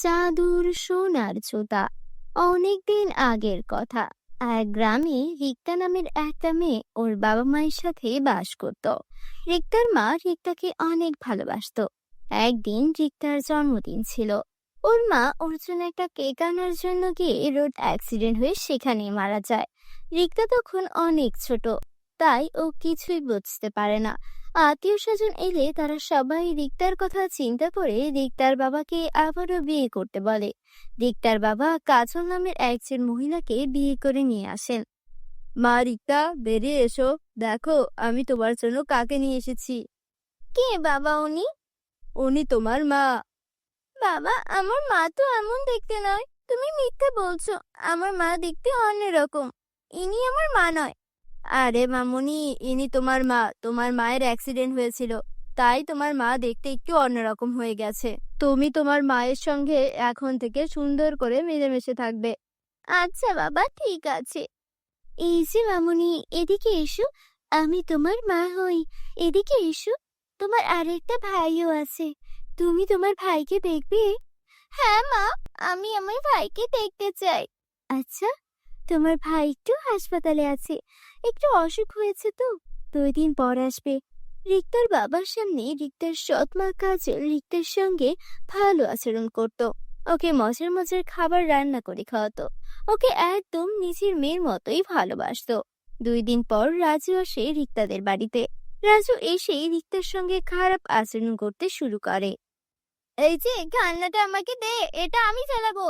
জাদুর সোনার জুতা। অনেকদিন আগের কথা। এক গ্রামে রিক্তা নামের একটা মেয়ে ওর বাবা মায়ের সাথে বাস করত। রিক্তার মা রিক্তাকে অনেক ভালোবাসতো। একদিন রিক্তার জন্মদিন ছিল। ওর মা ওর জন্য একটা কেক আনার জন্য গিয়ে রোড অ্যাক্সিডেন্ট হয়ে সেখানেই মারা যায়। রিক্তা তখন অনেক ছোট, তাই ও কিছুই বুঝতে পারে না। আত্মীয় স্বজন এলে তারা সবাই রিক্তার কথা চিন্তা করে রিক্তার বাবাকে আবারও বিয়ে করতে বলে। রিক্তার বাবা কাজল নামের একজন মহিলাকে বিয়ে করে নিয়ে আসেন। মা রিক্তা, বেরিয়ে এসো, দেখো আমি তোমার জন্য কাকে নিয়ে এসেছি। কে বাবা উনি? উনি তোমার মা। বাবা, আমার মা তো এমন দেখতে নয়, তুমি মিথ্যে বলছো। আমার মা দেখতে অন্যরকম, ইনি আমার মা নয়। আরে মামুনি, ইনি তোমার মা। তোমার মায়ের অ্যাক্সিডেন্ট হয়েছিল, তাই তোমার মা দেখতে একটু অন্যরকম হয়ে গেছে। তুমি তোমার মায়ের সঙ্গে এখন থেকে সুন্দর করে মিলেমিশে থাকবে। আচ্ছা বাবা, ঠিক আছে। এই যে মামুনি, এদিকে এসো, আমি তোমার মা হই। এদিকে এসো, তোমার আরেকটা ভাইও আছে, তুমি তোমার ভাইকে দেখবে? হ্যাঁ মা, আমি আমার ভাইকে দেখতে চাই। আচ্ছা, তোমার ভাই একটু হাসপাতালে আছে, একটু অসুখ হয়েছে তো, 2 দিন পর আসবে। রিক্তার বাবার সামনে রিক্তার সৎ মা কাজল রিক্তার সঙ্গে ভালো আচরণ করত। ওকে মজার মজার খাবার রান্না করে খাওয়াতো, ওকে একদম নিজের মেয়ের মতোই ভালোবাসতো। 2 দিন পর রাজু আসে রিক্তাদের বাড়িতে। রাজু এসে রিক্তার সঙ্গে খারাপ আচরণ করতে শুরু করে। এই যে খেলনাটা আমাকে দে, এটা আমি চালাবো।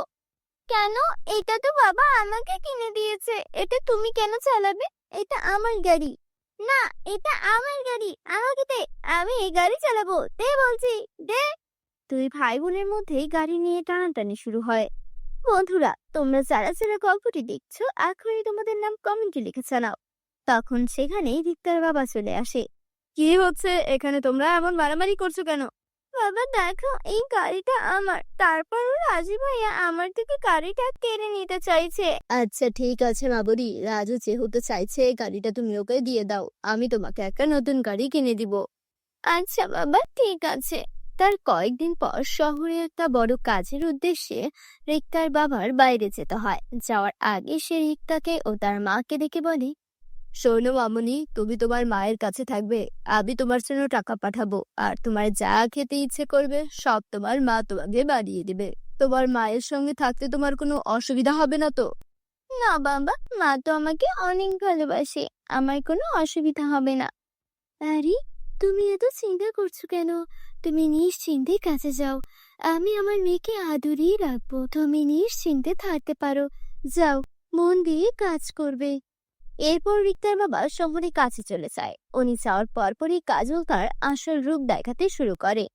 কেন? এটা তো বাবা আমাকে কিনে দিয়েছে, এটা তুমি কেন চালাবে? এটা আমার গাড়ি। না, এটা আমার গাড়ি, আমাকে দে, আমি এই গাড়ি চালাবো, দে বলছি, দে। দুই ভাই বোনের মধ্যে গাড়ি নিয়ে টানাটানি শুরু হয়। বন্ধুরা, তোমরা যারা যারা গল্পটি দেখছো এখনই তোমাদের নাম কমেন্টে লিখে জানাও। তখন সেখানে রিক্তার বাবা চলে আসে। কি হচ্ছে এখানে? তোমরা এমন মারামারি করছো কেন? বাবা দেখো, এই গাড়িটা আমার, তারপর রাজু ভাইয়া আমার থেকে গাড়িটা কেড়ে নিতে চাইছে। আচ্ছা ঠিক আছে মাবুরি, রাজু যেহেতু চাইছে গাড়িটা তুমি ওকে দিয়ে দাও, আমি তোমাকে একটা নতুন গাড়ি কিনে দিব। আচ্ছা বাবা, ঠিক আছে। তার কয়েকদিন পর শহরে একটা বড় কাজের উদ্দেশ্যে রিক্তার বাবার বাইরে যেতে হয়। যাওয়ার আগে সে রিক্তাকে ও তার মাকে ডেকে বলে, শোনো মামুনি, তুমি তোমার মায়ের কাছে থাকবে, আমি তোমার জন্য টাকা পাঠাবো, আর তোমার যা খেতে ইচ্ছে করবে সব তোমার মা তোমাকে বানিয়ে দিবে। তোমার মায়ের সঙ্গে থাকতে তোমার কোনো অসুবিধা হবে না তো? না বাবা, মা তো আমাকে অনেক ভালোবাসে, আমার কোনো অসুবিধা হবে না। আরে, তুমি এত চিন্তা করছো কেন? তুমি নিশ্চিন্তে কাজে যাও, আমি আমার মেয়েকে আদরেই রাখবো, তুমি নিশ্চিন্তে থাকতে পারো। যাও, মন দিয়ে কাজ করবে। এরপর রিক্তার বাবা শহরে কাছে চলে যায়। উনি যাওয়ার পরপরই কাজল তার আসল রূপ দেখাতে শুরু করে।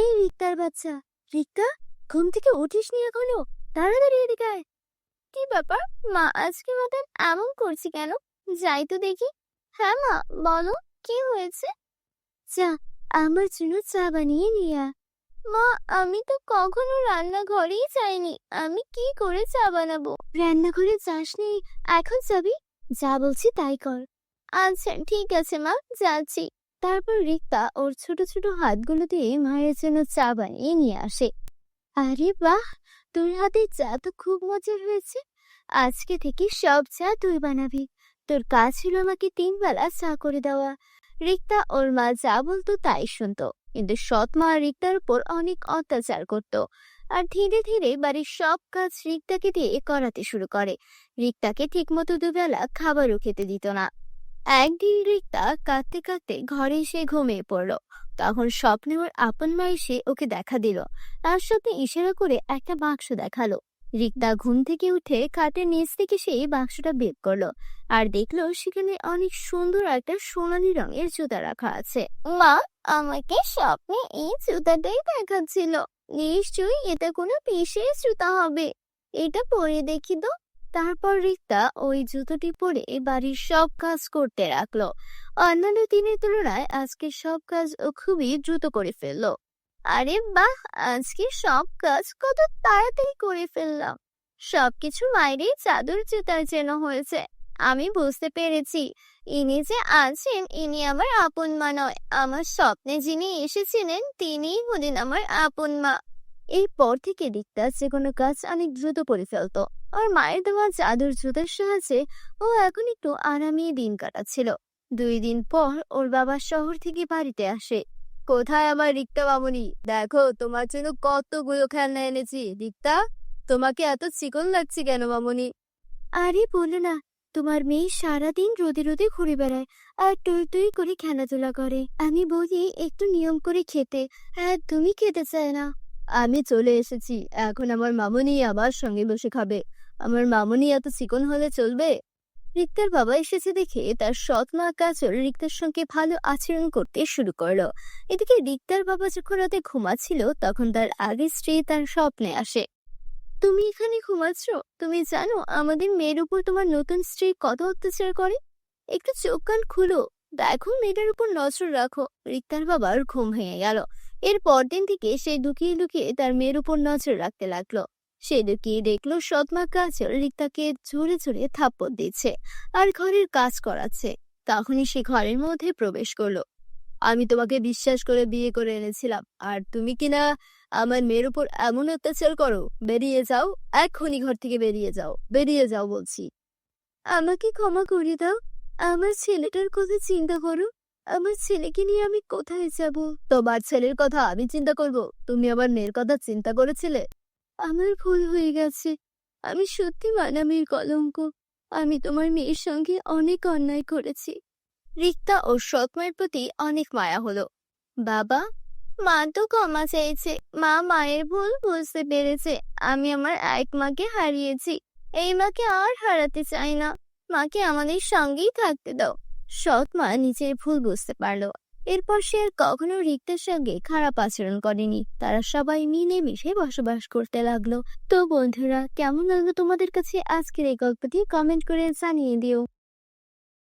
এই রিক্তার বাচ্চা, রিক্তা, ঘুম থেকে উঠিসনি এখনো? তাড়াতাড়ি এদিকে আয়। কি ব্যাপার মা, আজকে মতন এমন করছি কেন? যাই তো দেখি। হ্যাঁ মা, বলো, কি হয়েছে? চা, আমার জন্য চা বানিয়ে নিয়ে আয়। মা, আমি তো কখনো রান্নাঘরেই যাইনি, আমি কি করে চা বানাবো? রান্নাঘরে যাসনি, এখন যাবি? যা বলছি তাই কর। আচ্ছা ঠিক আছে মা, যাচ্ছি। তারপর রিক্তা ওর ছোট ছোট হাতগুলো দিয়ে মায়ের জন্য চা বানিয়ে নিয়ে আসে। আরে বাহ, তোর হাতের চা তো খুব মজার হয়েছে। আজকে থেকে সব চা তুই বানাবি। তোর কাজ ছিল আমাকে 3 বেলা চা করে দেওয়া। রিক্তা ওর মা যা বলতো তাই শুনতো, কিন্তু সৎ মা রিক্তার উপর অনেক অত্যাচার করত। আর ধীরে ধীরে বাড়ির সব কাজ রিক্তাকে দিয়ে করাতে শুরু করে। রিক্তাকে ঠিকমতো 2 বেলা খাবারও খেতে দিত না। একদিন রিক্তা কাঁদতে কাঁদতে ঘরে এসে ঘুমিয়ে পড়লো। তখন স্বপ্নে ওর আপন মা এসে ওকে দেখা দিল। তার সাথে ইশারা করে একটা বাক্স দেখালো। রিক্তা ঘুম থেকে উঠে খাটের নিচ থেকে সেই বাক্সটা বের করলো, আর দেখলো সেখানে অনেক সুন্দর একটা সোনালী রঙের জুতা রাখা আছে। মা, আমাকে স্বপ্নে এই জুতাটাই দেখাচ্ছিল, নিশ্চয়ই এটা কোনো বিশেষ জুতা হবে, এটা পরে দেখি তো। তারপর রিক্তা ওই জুতোটি পরে বাড়ির সব কাজ করতে রাখলো। অন্যান্য দিনের তুলনায় আজকে সব কাজ ও খুবই দ্রুত করে ফেললো। আরে বাহ, আজকে সব কাজ কত তাড়াতাড়ি করে ফেললাম। সবকিছু মায়েরই চাদর জুতার যেন হয়েছে। আমি বুঝতে পেরেছি, ইনি যে আছেন ইনি আমার আপন মা নয়, আমার স্বপ্নে যিনি এসেছিলেন তিনিই হলেন আমার আপন মা। এরপর থেকে রিক্তা যে কোনো কাজ অনেক দ্রুত করে ফেলতো। আর মায়ের দেওয়া জাদুর জুতার সাহায্যে ও এখন একটু আরামে দিন কাটাচ্ছিল। 2 দিন পর ওর বাবা শহর থেকে বাড়িতে আসে। কোথায় আমার রিক্তা মামুনি, দেখো তোমার জন্য কতগুলো খেলনা এনেছি। রিক্তা, তোমাকে এত চিকন লাগছে কেন মামুনি? আরে বলো না, তোমার মেয়ে সারাদিন রোদে রোদে ঘুরে বেড়ায় আর টুই টুই করে খেলাধুলা করে। আমি বলি একটু নিয়ম করে খেতে, তুমি খেতে চায় না। আমি চলে এসেছি, এখন আমার মামুনি আমার সঙ্গে বসে খাবে। আমার মামুনি এত চিকন হলে চলবে? রিক্তার বাবা এসেছে দেখে তার সৎ মা কাজল রিক্তার সঙ্গে ভালো আচরণ করতে শুরু করলো। এদিকে রিক্তার বাবা যখন রাতে ঘুমাচ্ছিল তখন তার আগের স্ত্রী তার স্বপ্নে আসে। তুমি এখানে ঘুমাচ্ছ? তুমি জানো আমাদের মেয়ের উপর তোমার নতুন স্ত্রী কত অত্যাচার করে? একটু চোখ কান খুলো, দেখো মেয়েটার উপর নজর রাখো। রিক্তার বাবার ঘুম ভেঙে গেল। এর পরদিন থেকে সে লুকিয়ে লুকিয়ে তার মেয়ের উপর নজর রাখতে লাগলো। সে লুকিয়ে দেখলো সৎমা কাজল রিক্তাকে জোরে জোরে থাপ্পড় দিচ্ছে আর ঘরের কাজ করাচ্ছে। তখনই সে ঘরের মধ্যে প্রবেশ করলো। আমি তোমাকে বিশ্বাস করে বিয়ে করে এনেছিলাম, আর তুমি কিনা আমার মেয়ের উপর এমন অত্যাচার করো। বেরিয়ে যাও, এক্ষুনি ঘর থেকে বেরিয়ে যাও, বেরিয়ে যাও বলছি। আমাকে ক্ষমা করে দাও, আমার ছেলেটার কথা চিন্তা করো। আমার ছেলেকে নিয়ে আমি কোথায় যাব? তোমার ছেলের কথা আমি চিন্তা করব? তুমি আমার মেয়ের কথা চিন্তা করেছিলে? আমার ভুল হয়ে গেছে, আমি সত্যি মানামির কলঙ্ক। আমি তোমার মেয়ের সঙ্গে অনেক অন্যায় করেছি। রিক্তা ও সৎ মায়ের প্রতি অনেক মায়া হলো। বাবা, মা তো ক্ষমা চেয়েছে, মা মায়ের ভুল বুঝতে পেরেছে। আমি আমার এক মাকে হারিয়েছি, এই মাকে আর হারাতে চাই না। মাকে আমাদের সঙ্গেই থাকতে দাও। সৎ মা নিজের ভুল বুঝতে পারলো। এরপর সে আর কখনো রিক্তার সঙ্গে খারাপ আচরণ করেনি। তারা সবাই মিলেমিশে বসবাস করতে লাগলো। তো বন্ধুরা, কেমন লাগলো তোমাদের কাছে আজকের এই গল্পটি? কমেন্ট করে জানিয়ে দিও।